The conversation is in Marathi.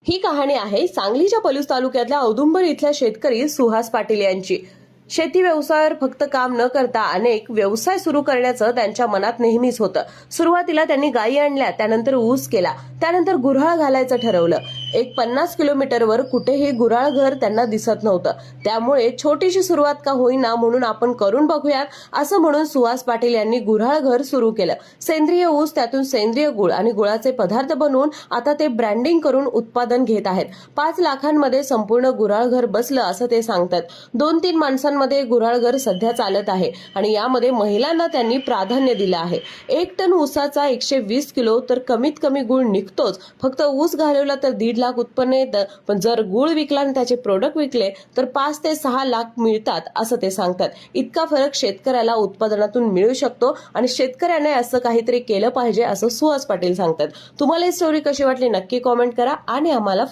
ही कहाणी आहे सांगलीच्या पलूस तालुक्यातल्या औदुंबर इथल्या शेतकरी सुहास पाटील यांची। शेती व्यवसायावर फक्त काम न करता अनेक व्यवसाय सुरू करण्याचं त्यांच्या मनात नेहमीच होतं। सुरुवातीला त्यांनी गायी आणल्या, त्यानंतर ऊस केला, त्यानंतर गुऱ्हाळ घालायचं ठरवलं। एक 50 किलोमीटरवर कुठेही गुऱ्हाळ घर त्यांना दिसत नव्हतं। त्यामुळे छोटीशी सुरुवात का होईना म्हणून आपण करून बघूयात असं म्हणून सुहास पाटील यांनी गुऱ्हाळ घर सुरू केलं। सेंद्रिय ऊस, त्यातून सेंद्रिय गुळ आणि गुळाचे पदार्थ बनवून आता ते ब्रँडिंग करून उत्पादन घेत आहेत। 5 लाखांमध्ये संपूर्ण गुऱ्हाळ घर बसलं असं ते सांगतात। 2-3 माणसांमध्ये गुऱ्हाळ घर सध्या चालत आहे आणि यामध्ये महिलांना त्यांनी प्राधान्य दिलं आहे। 1 टन ऊसाचा 120 किलो तर कमीत कमी गुळ निघतोच। फक्त ऊस घालवला तर 1.5 लाख उत्पन्न येतं, पण जर गुळ विकला आणि त्याचे प्रोडक्ट विकले तर 5 ते 6 लाख मिळतात असं ते सांगतात। इतका फरक शेतकऱ्याला उत्पादनातून मिळू शकतो आणि शेतकऱ्याने असं काहीतरी केलं पाहिजे असं सुहास पाटील सांगतात। तुम्हाला ही स्टोरी कशी वाटली नक्की कमेंट करा आणि आम्हाला